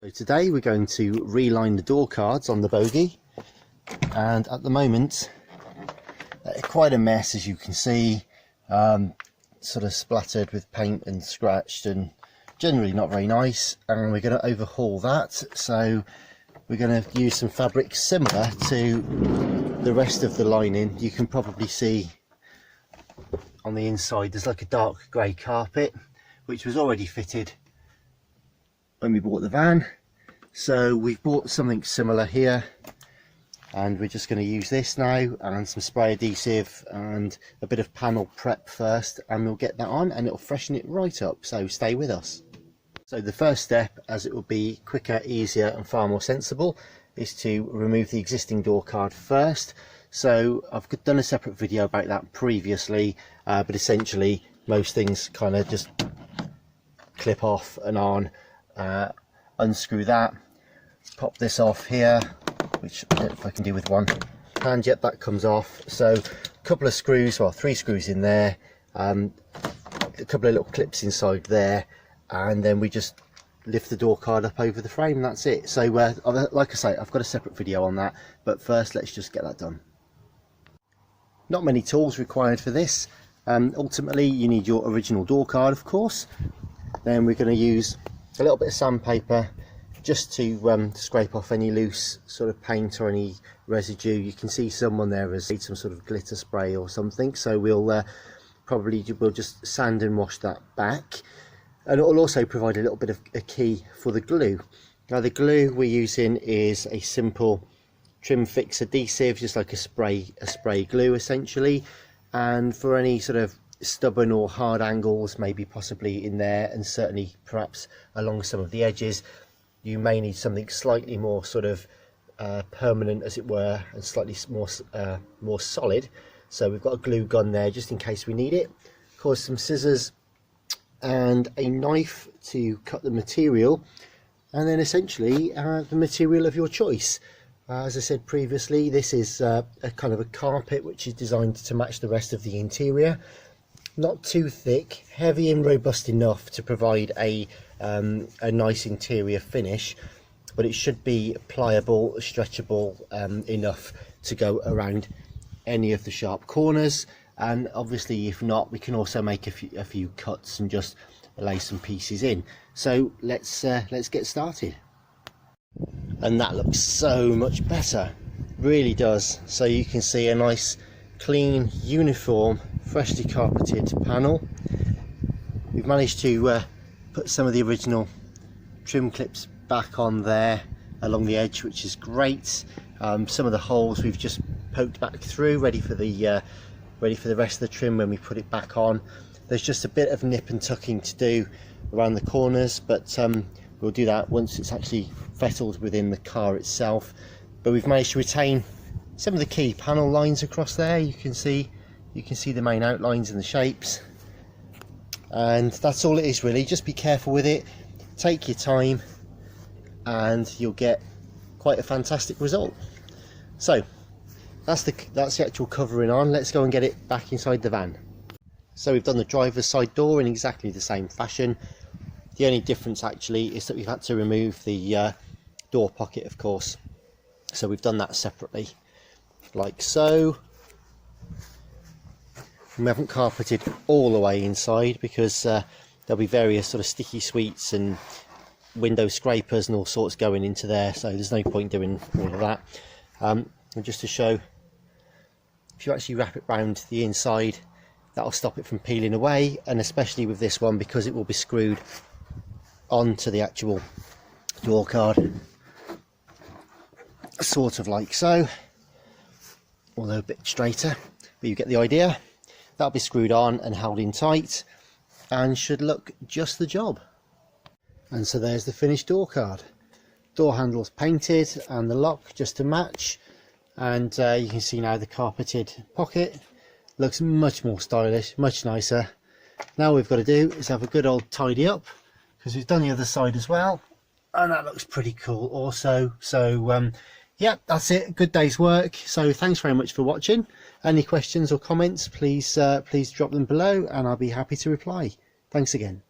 So today we're going to reline the door cards on the bogie, and at the moment they're quite a mess, as you can see, sort of splattered with paint and scratched and generally not very nice, and we're going to overhaul that. So we're going to use some fabric similar to the rest of the lining. You can probably see on the inside there's like a dark grey carpet which was already fitted when we bought the van, so we've bought something similar here, and we're just going to use this now and some spray adhesive and a bit of panel prep first, and we'll get that on and it'll freshen it right up, so stay with us. So the first step, as it will be quicker, easier and far more sensible, is to remove the existing door card first. So I've done a separate video about that previously, but essentially most things kind of just clip off and on. Unscrew that, pop this off here, which I don't know if I can do with one hand yet, that comes off. So a couple of screws, well 3 screws in there, a couple of little clips inside there, and then we just lift the door card up over the frame, and that's it. So like I say, I've got a separate video on that, but first let's just get that done. Not many tools required for this. Ultimately you need your original door card, of course. Then we're going to use a little bit of sandpaper just to scrape off any loose sort of paint or any residue. You can see someone there has made some sort of glitter spray or something, so we'll just sand and wash that back, and it will also provide a little bit of a key for the glue. Now the glue we're using is a simple trim fix adhesive, just like a spray glue essentially, and for any sort of stubborn or hard angles, maybe possibly in there, and certainly perhaps along some of the edges, you may need something slightly more sort of permanent, as it were, and slightly more solid. So we've got a glue gun there just in case we need it. Of course, some scissors and a knife to cut the material, and then essentially the material of your choice. As I said previously, this is a kind of a carpet which is designed to match the rest of the interior. Not too thick, heavy and robust enough to provide a nice interior finish, but it should be pliable, stretchable enough to go around any of the sharp corners. And obviously if not, we can also make a few cuts and just lay some pieces in. So let's get started. And that looks so much better, really does. So you can see a nice clean, uniform, freshly carpeted panel. We've managed to put some of the original trim clips back on there along the edge, which is great. Some of the holes we've just poked back through, ready for the rest of the trim when we put it back on. There's just a bit of nip and tucking to do around the corners, but we'll do that once it's actually fettled within the car itself. But we've managed to retain some of the key panel lines across there. You can see the main outlines and the shapes, and that's all it is really. Just be careful with it, take your time, and you'll get quite a fantastic result. So that's the actual covering on. Let's go and get it back inside the van. So we've done the driver's side door in exactly the same fashion. The only difference actually is that we've had to remove the door pocket, of course, so we've done that separately, like so. We haven't carpeted all the way inside because there'll be various sort of sticky sweets and window scrapers and all sorts going into there, so there's no point doing all of that. And just to show, if you actually wrap it round the inside, that'll stop it from peeling away, and especially with this one because it will be screwed onto the actual door card, sort of like so, although a bit straighter, but you get the idea. That'll be screwed on and held in tight and should look just the job. And so there's the finished door card. Door handles painted and the lock just to match, and you can see now the carpeted pocket looks much more stylish, much nicer. Now all we've got to do is have a good old tidy up, because we've done the other side as well, and that looks pretty cool also. So yeah, that's it, good day's work. So thanks very much for watching. Any questions or comments, please drop them below and I'll be happy to reply. Thanks again.